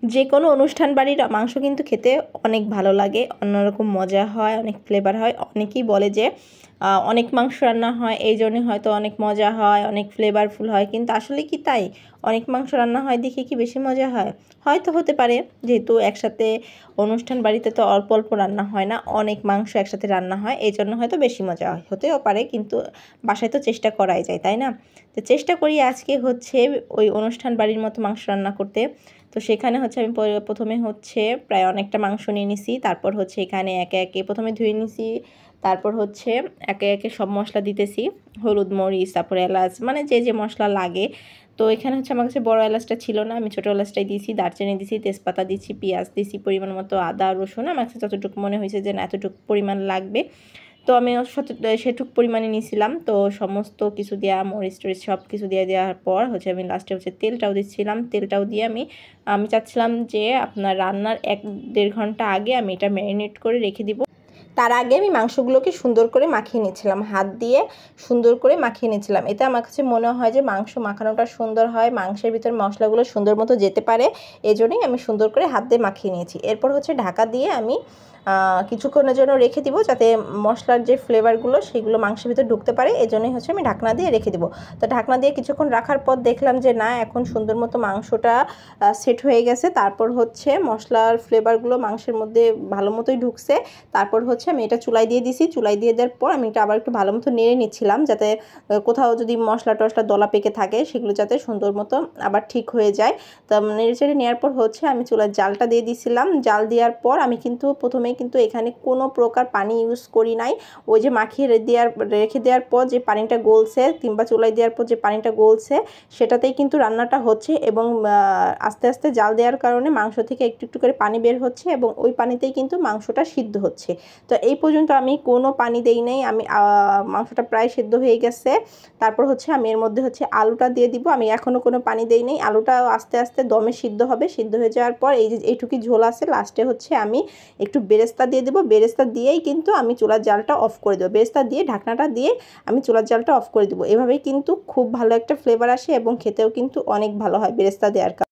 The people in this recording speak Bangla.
যে কোনো অনুষ্ঠান বাড়ির মাংস কিন্তু খেতে অনেক ভালো লাগে, অন্যরকম মজা হয়, অনেক ফ্লেভার হয়। অনেকেই বলে যে অনেক মাংস রান্না হয় এই জন্যই হয়তো অনেক মজা হয়, অনেক ফ্লেভারফুল হয়, কিন্তু আসলে কি তাই? অনেক মাংস রান্না হয় দেখে কি বেশি মজা হয়? হয়তো হতে পারে, যেহেতু একসাথে অনুষ্ঠান বাড়িতে তো অল্প অল্প রান্না হয় না, অনেক মাংস একসাথে রান্না হয়, এই জন্য হয়তো বেশি মজা হয়, হতেও পারে। কিন্তু বাসায় তো চেষ্টা করাই যায়, তাই না? তো চেষ্টা করি আজকে হচ্ছে ওই অনুষ্ঠান বাড়ির মতো মাংস রান্না করতে। তো সেখানে হচ্ছে আমি প্রথমে হচ্ছে প্রায় অনেকটা মাংস নিয়ে নিছি। তারপর হচ্ছে এখানে একে একে প্রথমে ধুয়ে নিছি, তারপর হচ্ছে একে একে সব মশলা দিতেছি, হলুদ, মরিচ, তারপর এলাচ, মানে যে যে মশলা লাগে। তো এখানে হচ্ছে আমার কাছে বড় এলাচটা ছিল না, আমি ছোটো এলাচটাই দিয়েছি, দারচিনি দিয়েছি, তেজপাতা দিচ্ছি, পেঁয়াজ দিয়েছি, পরিমাণ মতো আদা রসুন। আমার কাছে যতটুকু মনে হয়েছে যে না এতটুকু পরিমাণ লাগবে, তো আমি সেটুকু পরিমাণে নিয়েছিলাম। তো সমস্ত কিছু দেওয়া, মরিচ টরিচ সব কিছু দিয়ে দেওয়ার পর হচ্ছে আমি লাস্টে হচ্ছে তেলটাও দিচ্ছিলাম। তেলটাও দিয়ে আমি আমি চাচ্ছিলাম যে আপনার রান্নার 1-1.5 ঘন্টা আগে আমি এটা ম্যারিনেট করে রেখে দিব। তার আগে আমি মাংসগুলোকে সুন্দর করে মাখিয়ে নিয়েছিলাম, হাত দিয়ে সুন্দর করে মাখিয়ে নিয়েছিলাম। এতে আমার কাছে মনে হয় যে মাংস মাখানোটা সুন্দর হয়, মাংসের ভিতর মশলাগুলো সুন্দর মতো যেতে পারে, এজন্যই আমি সুন্দর করে হাত দিয়ে মাখিয়ে নিয়েছি। এরপর হচ্ছে ঢাকা দিয়ে আমি কিছুক্ষণের জন্য রেখে দিব, যাতে মশলার যে ফ্লেভারগুলো সেগুলো মাংসের ভিতর ঢুকতে পারে, এজন্যই হচ্ছে আমি ঢাকনা দিয়ে রেখে দিব। তো ঢাকনা দিয়ে কিছুক্ষণ রাখার পর দেখলাম যে না, এখন সুন্দর মতো মাংসটা সেট হয়ে গেছে। তারপর হচ্ছে মশলার ফ্লেভারগুলো মাংসের মধ্যে ভালো মতোই ঢুকছে। তারপর হচ্ছে আমি এটা চুলায় দিয়ে দিছি। চুলায় দিয়ে দেওয়ার পর আমি এটা আবার একটু ভালো মতো নেড়ে নিচ্ছিলাম, যাতে কোথাও যদি মশলা টশলা দলা পেকে থাকে সেগুলো যাতে সুন্দর মতো আবার ঠিক হয়ে যায়। তো নেড়ে চেড়ে নেওয়ার পর হচ্ছে আমি চুলার জালটা দিয়ে দিয়েছিলাম। জাল দেওয়ার পর আমি কিন্তু প্রথমেই কিন্তু এখানে কোনো প্রকার পানি ইউজ করি নাই। ওই যে মাখিয়ে রেখে দেওয়ার পর যে পানিটা গলছে, কিংবা চুলায় দেওয়ার পর যে পানিটা গলছে, সেটাতেই কিন্তু রান্নাটা হচ্ছে। এবং আস্তে আস্তে জাল দেওয়ার কারণে মাংস থেকে একটু একটু করে পানি বের হচ্ছে, এবং ওই পানিতেই কিন্তু মাংসটা সিদ্ধ হচ্ছে। তো এই পর্যন্ত আমি কোনো পানি দেই নাই, আমি মাংসটা প্রায় সিদ্ধ হয়ে গেছে। তারপর হচ্ছে আমি এর মধ্যে হচ্ছে আলুটা দিয়ে দিব। আমি এখনও কোনো পানি দেই নাই, আলুটা আস্তে আস্তে দমে সিদ্ধ হবে। সিদ্ধ হয়ে যাওয়ার পর এই যে এইটুকু ঝোল আছে, লাস্টে হচ্ছে আমি একটু বেরেস্তা দিয়ে দেবো। বেরেস্তা দিয়েই কিন্তু আমি চুলার জালটা অফ করে দেবো। বেরেস্তা দিয়ে ঢাকনাটা দিয়ে আমি চুলার জালটা অফ করে দেবো। এভাবেই কিন্তু খুব ভালো একটা ফ্লেভার আসে, এবং খেতেও কিন্তু অনেক ভালো হয় বেরেস্তা দেওয়ার কারণে।